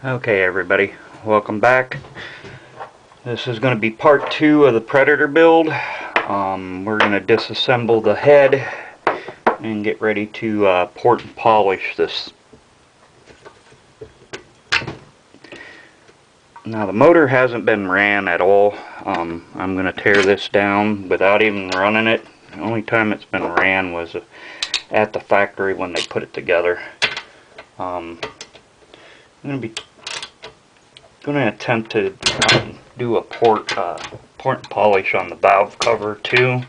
Okay everybody, welcome back. This is going to be part 2 of the Predator build. We're going to disassemble the head and get ready to port and polish this. Now the motor hasn't been ran at all. I'm going to tear this down without even running it. The only time it's been ran was at the factory when they put it together. I'm going to attempt to do a port and polish on the valve cover too.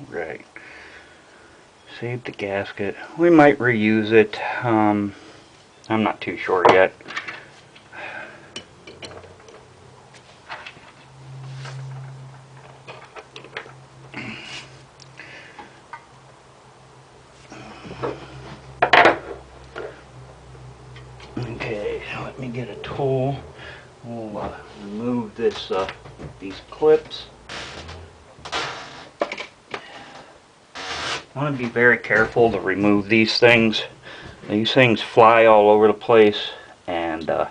Right. Save the gasket. We might reuse it. I'm not too sure yet. Okay, let me get a tool. We'll remove these clips. I want to be very careful to remove these things. These things fly all over the place, and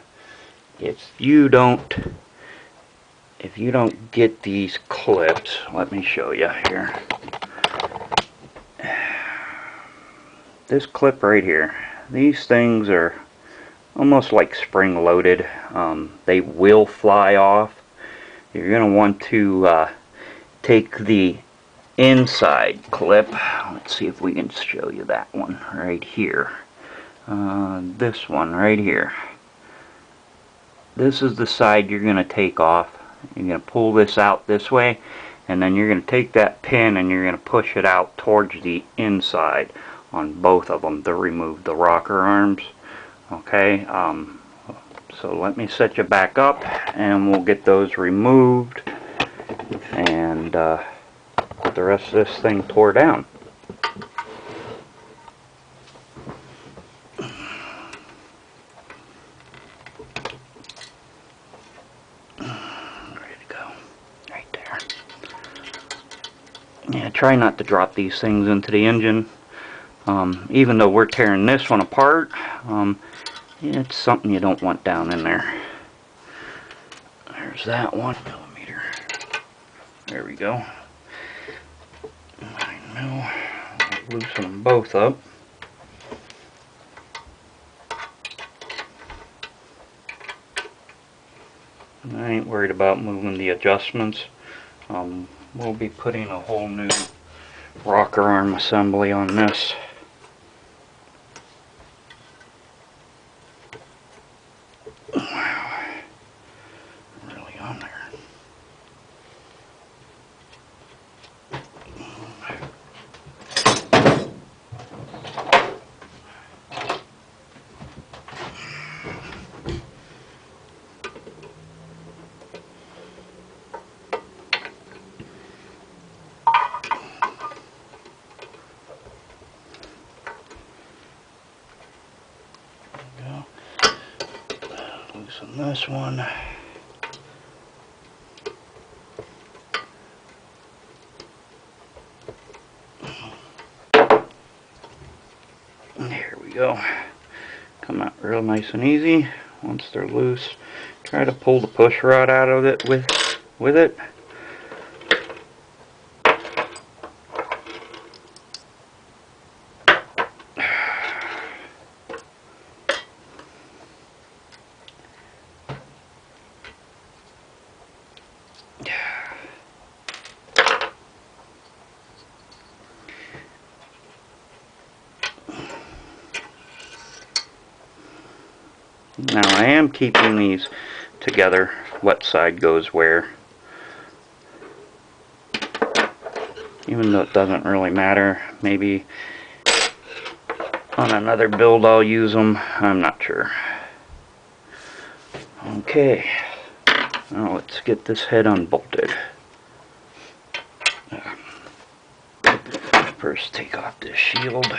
if you don't get these clips, let me show you here. This clip right here, these things are almost like spring loaded. They will fly off. You're going to want to take the inside clip. Let's see if we can show you that one right here. This one right here. This is the side you're going to take off. You're going to pull this out this way, and then you're going to take that pin and you're going to push it out towards the inside on both of them to remove the rocker arms. Okay, so let me set you back up and we'll get those removed and get the rest of this thing tore down. Ready to go. Right there. Yeah, try not to drop these things into the engine. Even though we're tearing this one apart, it's something you don't want down in there. There's that 1mm. There we go. 9mm. I'll loosen them both up. I ain't worried about moving the adjustments. We'll be putting a whole new rocker arm assembly on this. Wow, really on there. Loosen this one. There we go. Come out real nice and easy. Once they're loose, try to pull the push rod out of it with it. Now I am keeping these together. What side goes where. Even though it doesn't really matter. Maybe on another build I'll use them. I'm not sure. Okay. Now let's get this head unbolted. First take off this shield.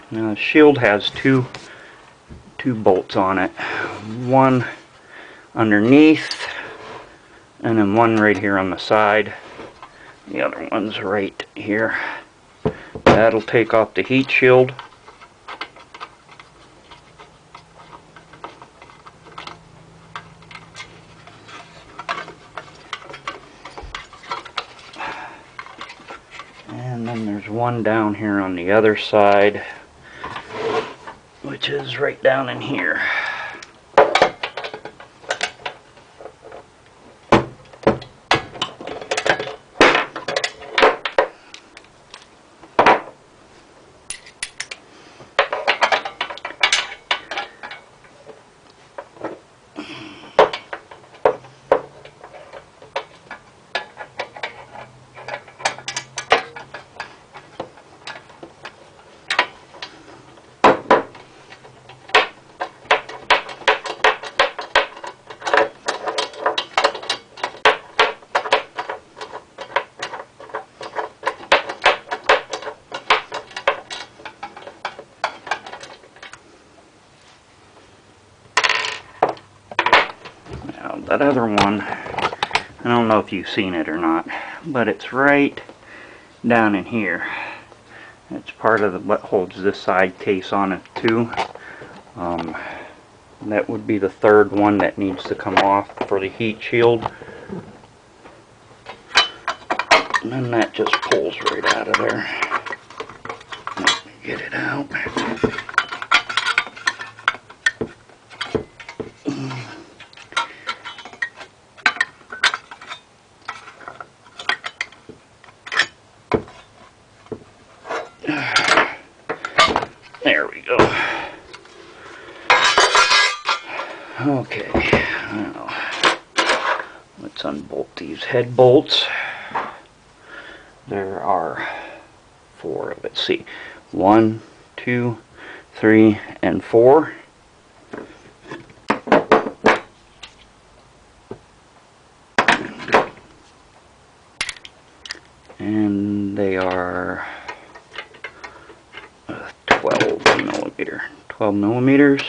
Now the shield has two bolts on it. One underneath and then one right here on the side. The other one's right here. That'll take off the heat shield. And then there's one down here on the other side, which is right down in here. That other one, I don't know if you've seen it or not, but it's right down in here. It's part of what holds this side case on it too. That would be the third one that needs to come off for the heat shield. And then that just pulls right out of there. Let me get it out. There we go. Okay, now let's unbolt these head bolts. There are 4. Let's see. 1, 2, 3, and 4. And they are 12 millimeters.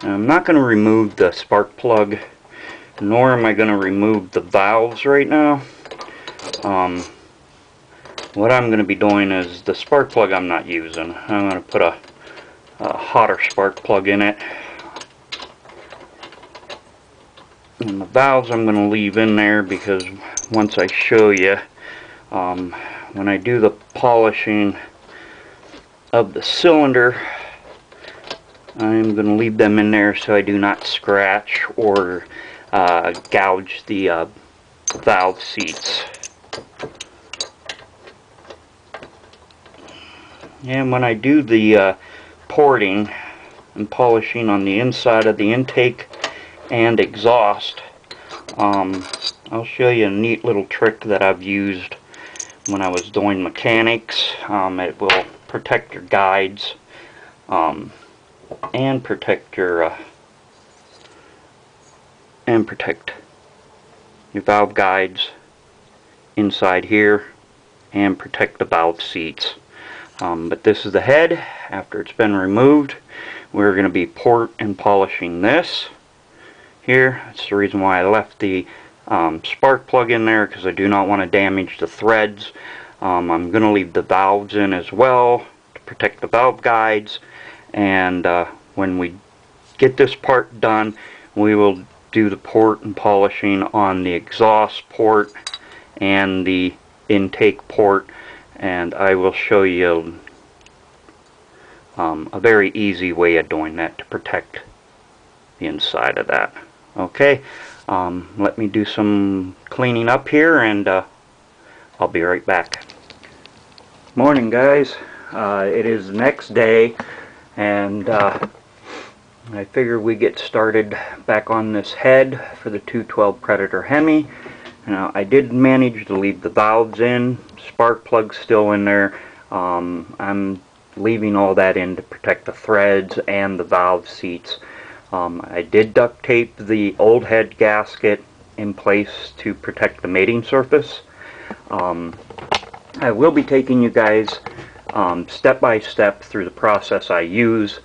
I'm not going to remove the spark plug, nor am I going to remove the valves right now. What I'm going to be doing is the spark plug I'm not using. I'm going to put a hotter spark plug in it. And the valves I'm going to leave in there because once I show you, when I do the polishing of the cylinder, I'm going to leave them in there so I do not scratch or gouge the valve seats. And when I do the porting and polishing on the inside of the intake and exhaust, I'll show you a neat little trick that I've used when I was doing mechanics. It will protect your guides and protect your valve guides inside here and protect the valve seats. But this is the head. After it's been removed, we're going to be port and polishing this here. That's the reason why I left the spark plug in there, because I do not want to damage the threads. I'm going to leave the valves in as well to protect the valve guides, and when we get this part done, we will do the port and polishing on the exhaust port and the intake port, and I will show you a very easy way of doing that to protect the inside of that. Okay, let me do some cleaning up here, and I'll be right back. Morning, guys. It is the next day, and I figured we get started back on this head for the 212 Predator Hemi. Now, I did manage to leave the valves in, spark plug's still in there. I'm leaving all that in to protect the threads and the valve seats. I did duct tape the old head gasket in place to protect the mating surface. I will be taking you guys step by step through the process I use,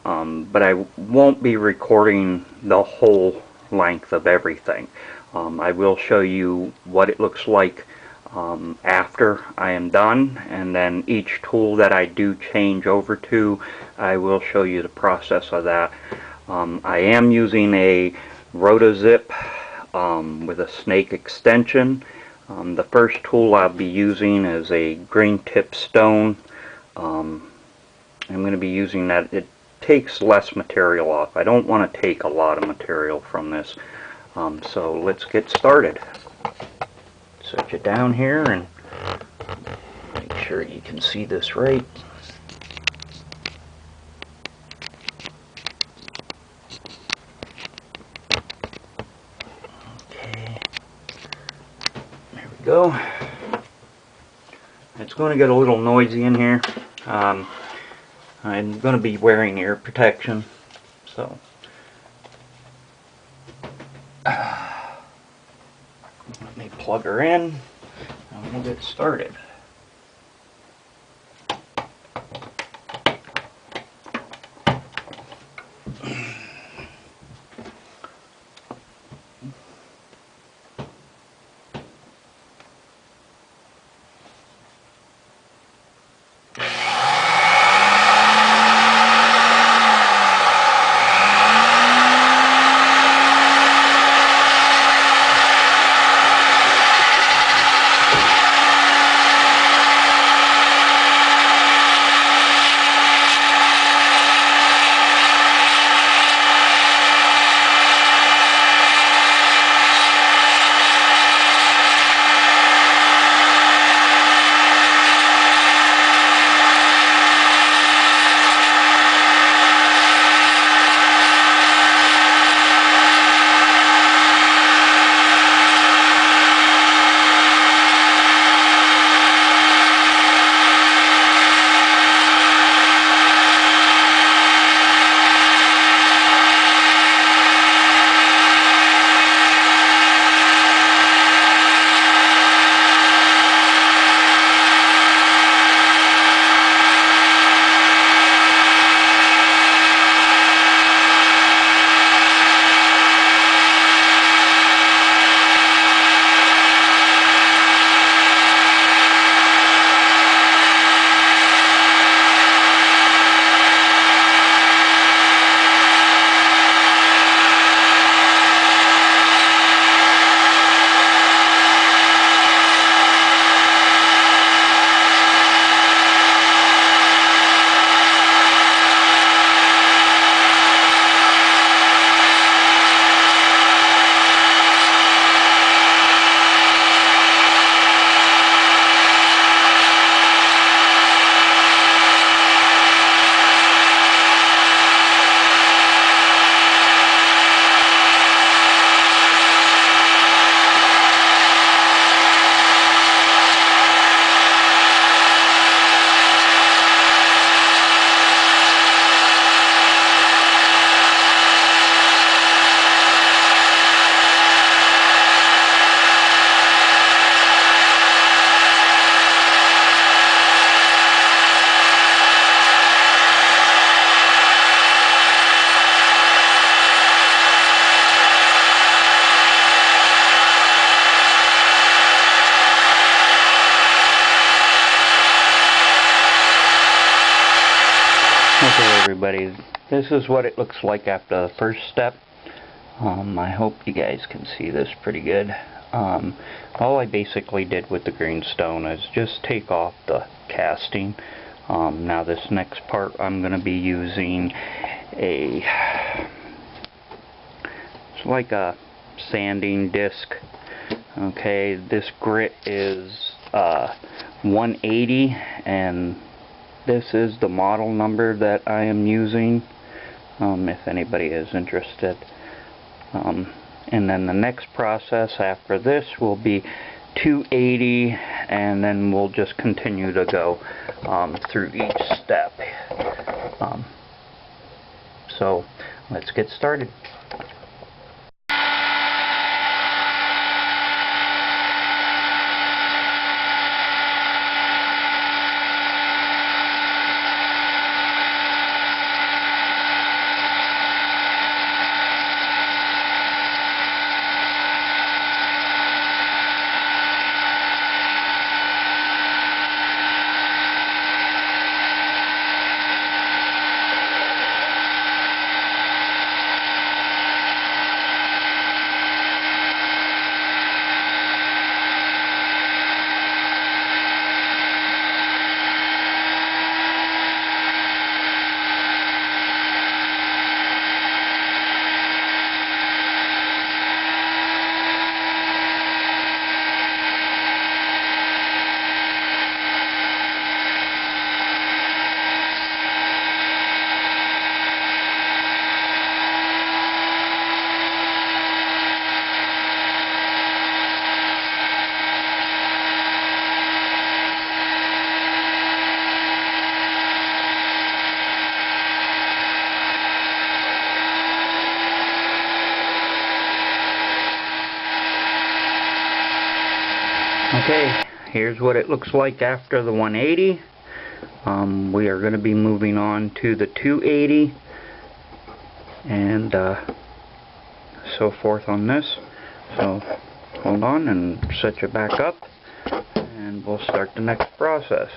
but I won't be recording the whole length of everything. I will show you what it looks like after I am done, and then each tool that I do change over to, I will show you the process of that. I am using a rotozip with a snake extension. The first tool I'll be using is a green tip stone. I'm going to be using that. It takes less material off. I don't want to take a lot of material from this. So let's get started. Set you down here and make sure you can see this right. Okay, there we go. It's going to get a little noisy in here. I'm going to be wearing ear protection, so let me plug her in and we'll get started. everybody, this is what it looks like after the first step. I hope you guys can see this pretty good. All I basically did with the greenstone is just take off the casting. Now this next part I'm going to be using it's like a sanding disc. Okay, this grit is 180, and this is the model number that I am using, if anybody is interested. And then the next process after this will be 280, and then we'll just continue to go through each step. So let's get started. Okay, here's what it looks like after the 180. We are going to be moving on to the 280 and so forth on this. So hold on and set you back up, and we'll start the next process.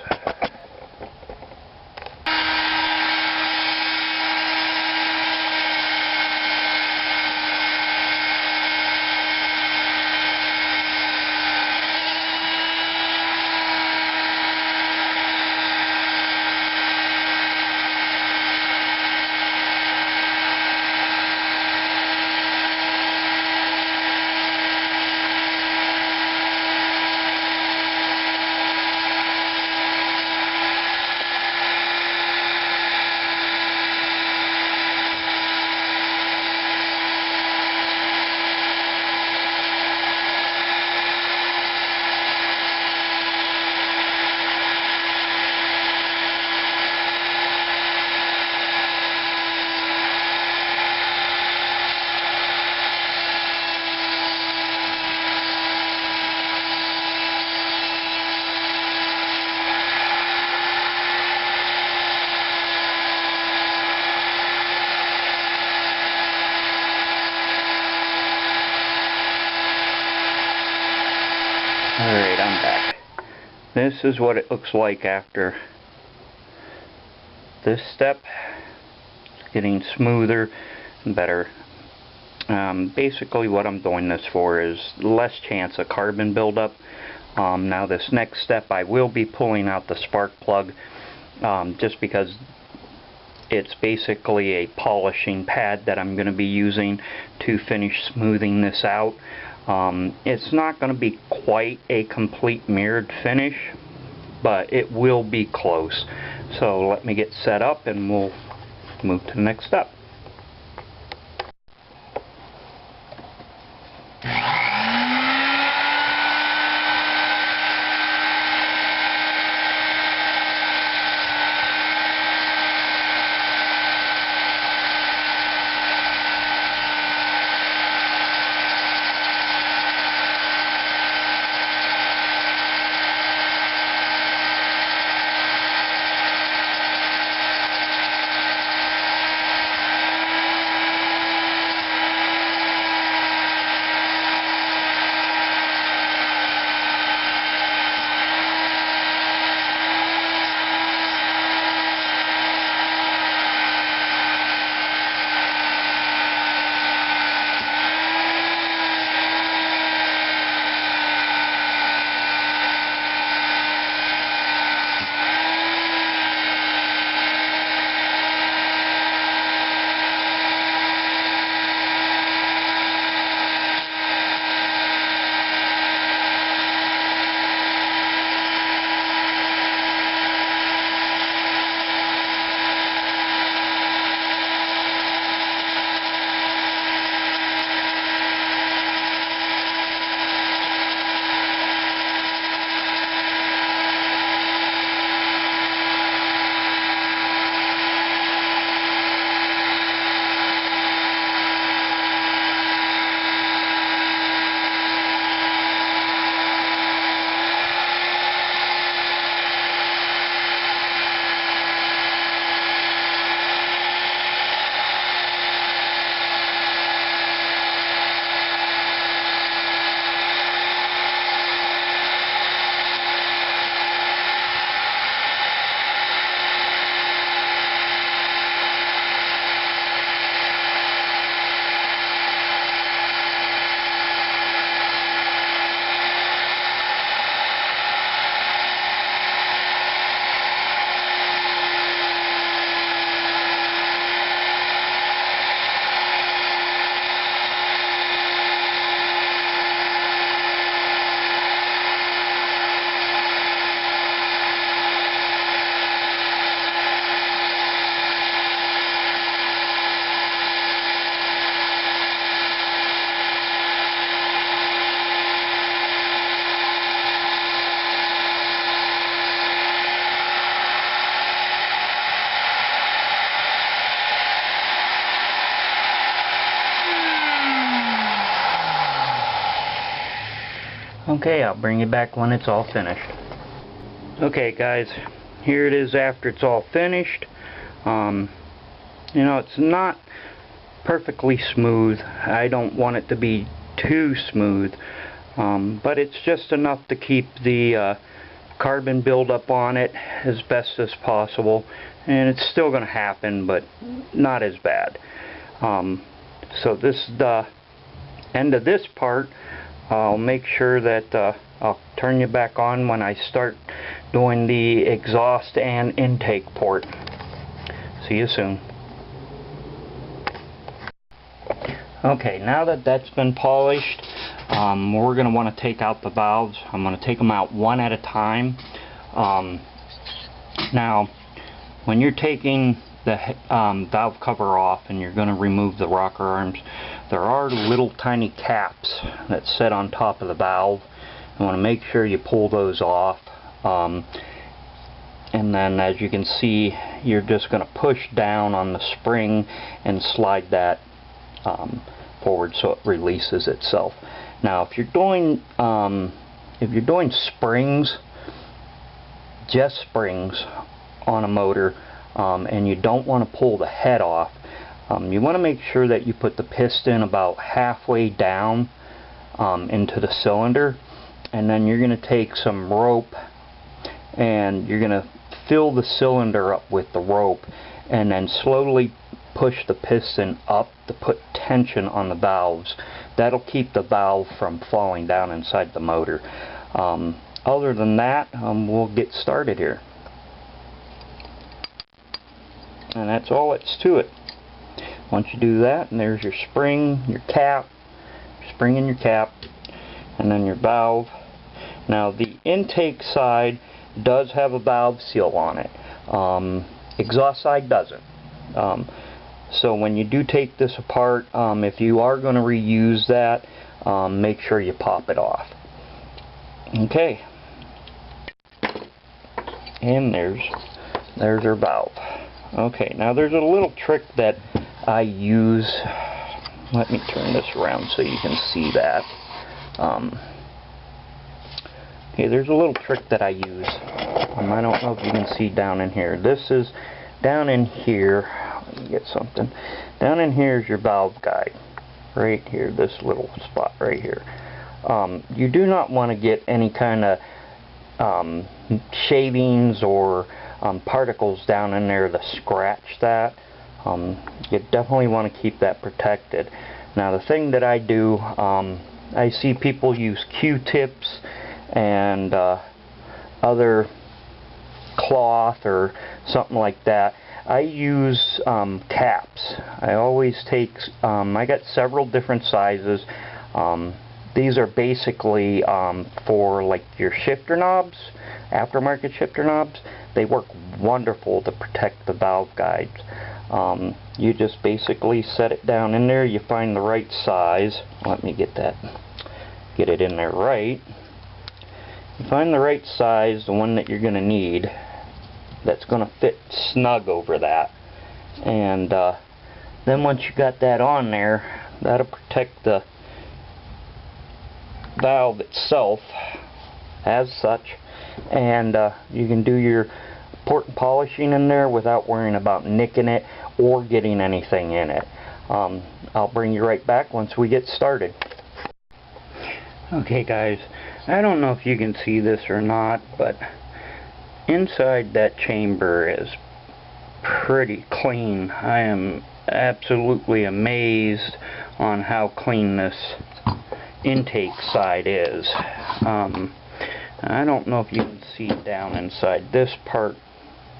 Alright, I'm back. This is what it looks like after this step. It's getting smoother and better. Basically what I'm doing this for is less chance of carbon buildup. Now this next step I will be pulling out the spark plug, just because it's basically a polishing pad that I'm going to be using to finish smoothing this out. It's not going to be quite a complete mirrored finish, but it will be close. So let me get set up and we'll move to the next step. Okay, I'll bring you back when it's all finished. Okay guys, here it is after it's all finished. You know, it's not perfectly smooth. I don't want it to be too smooth, but it's just enough to keep the carbon buildup on it as best as possible, and it's still going to happen, but not as bad. So this is the end of this part. I'll make sure that I'll turn you back on when I start doing the exhaust and intake port. See you soon. Okay, now that that's been polished, we're going to want to take out the valves. I'm going to take them out one at a time. Now, when you're taking the valve cover off and you're going to remove the rocker arms, there are little tiny caps that sit on top of the valve. You want to make sure you pull those off. And then, as you can see, you're just going to push down on the spring and slide that forward so it releases itself. Now, if you're doing springs, just springs on a motor, and you don't want to pull the head off, you want to make sure that you put the piston about halfway down into the cylinder, and then you're going to take some rope and you're going to fill the cylinder up with the rope, and then slowly push the piston up to put tension on the valves. That'll keep the valve from falling down inside the motor. Other than that, we'll get started here. And that's all it's to it. Once you do that, and there's your spring, your cap, spring and your cap, and then your valve. Now the intake side does have a valve seal on it. Exhaust side doesn't. So when you do take this apart, if you are going to reuse that, make sure you pop it off. Okay. And there's our valve. Okay, now there's a little trick that I use. Let me turn this around so you can see that. Okay, there's a little trick that I use. I don't know if you can see down in here. This is down in here. Let me get something. Down in here is your valve guide. Right here, this little spot right here. You do not want to get any kind of shavings or particles down in there to scratch that. You definitely want to keep that protected. Now the thing that I do, I see people use Q-tips and other cloth or something like that. I use caps. I always take, I got several different sizes. These are basically for like your shifter knobs, aftermarket shifter knobs. They work wonderful to protect the valve guides. You just basically set it down in there. You find the right size. Let me get it in there right. You find the right size, the one that you're going to need, that's going to fit snug over that. And then once you got that on there, that'll protect the valve itself as such, and you can do your port and polishing in there without worrying about nicking it or getting anything in it. I'll bring you right back once we get started. Okay guys, I don't know if you can see this or not, but inside that chamber is pretty clean. I am absolutely amazed on how clean this intake side is. I don't know if you can see down inside this part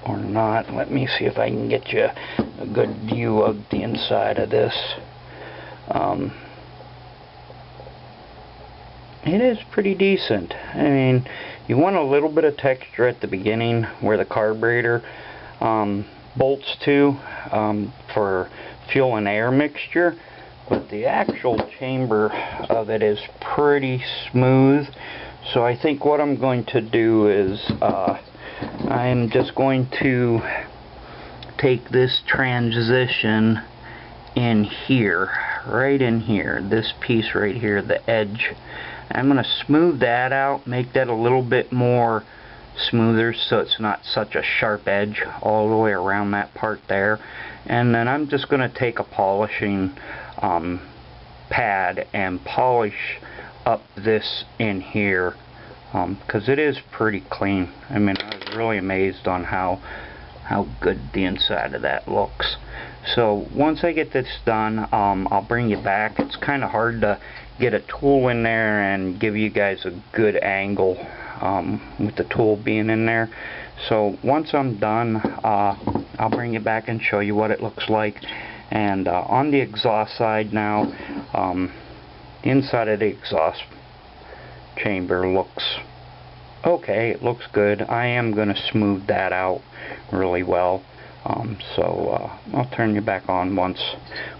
or not. Let me see if I can get you a good view of the inside of this. It is pretty decent. I mean, you want a little bit of texture at the beginning where the carburetor bolts to for fuel and air mixture, but the actual chamber of it is pretty smooth. So I think what I'm going to do is I'm just going to take this transition in here right in here, this piece right here, the edge. I'm going to smooth that out, make that a little bit more smoother so it's not such a sharp edge all the way around that part there. And then I'm just going to take a polishing pad and polish up this in here, because it is pretty clean. I mean, I was really amazed on how good the inside of that looks. So once I get this done, I'll bring you back. It's kind of hard to get a tool in there and give you guys a good angle with the tool being in there. So once I'm done, I'll bring you back and show you what it looks like. And on the exhaust side now, the inside of the exhaust chamber looks okay. It looks good. I am going to smooth that out really well. So I'll turn you back on once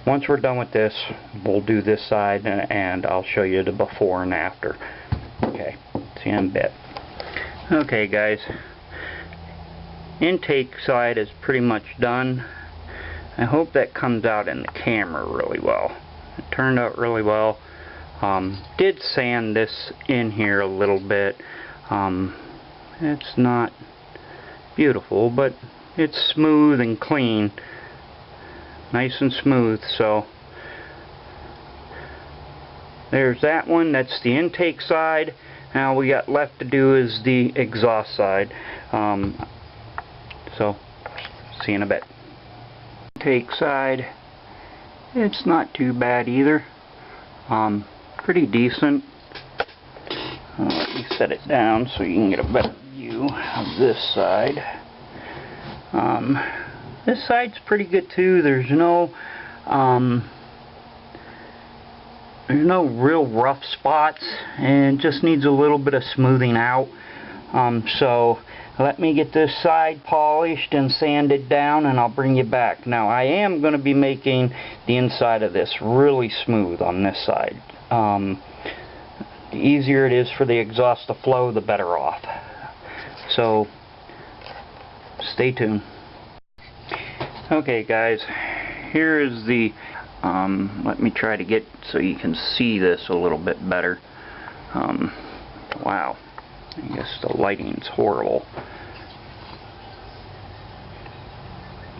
we're done with this. We'll do this side, and I'll show you the before and after. Okay, see you in a bit. Okay guys, intake side is pretty much done. I hope that comes out in the camera really well. It turned out really well. Did sand this in here a little bit. It's not beautiful, but it's smooth and clean, nice and smooth. So there's that one. That's the intake side. Now all we got left to do is the exhaust side. So see you in a bit. Intake side, it's not too bad either. Pretty decent. Let me set it down so you can get a better view of this side. This side's pretty good too. There's no real rough spots, and it just needs a little bit of smoothing out. So let me get this side polished and sanded down, and I'll bring you back. Now I am going to be making the inside of this really smooth on this side. The easier it is for the exhaust to flow, the better off. So stay tuned. Okay guys, here is the let me try to get so you can see this a little bit better. Wow, I guess the lighting's horrible.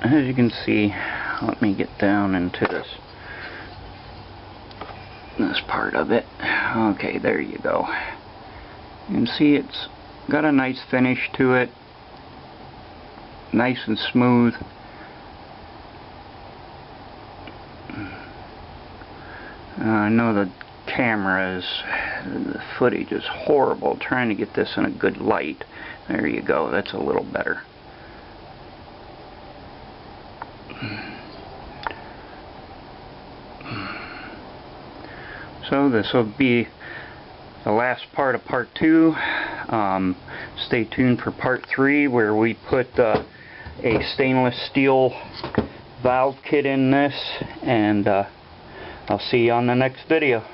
As you can see, let me get down into this part of it. Okay, there you go. You can see it's got a nice finish to it, nice and smooth. I know the the footage is horrible trying to get this in a good light. There you go, that's a little better. So this will be the last part of part 2. Stay tuned for part 3, where we put a stainless steel valve kit in this, and I'll see you on the next video.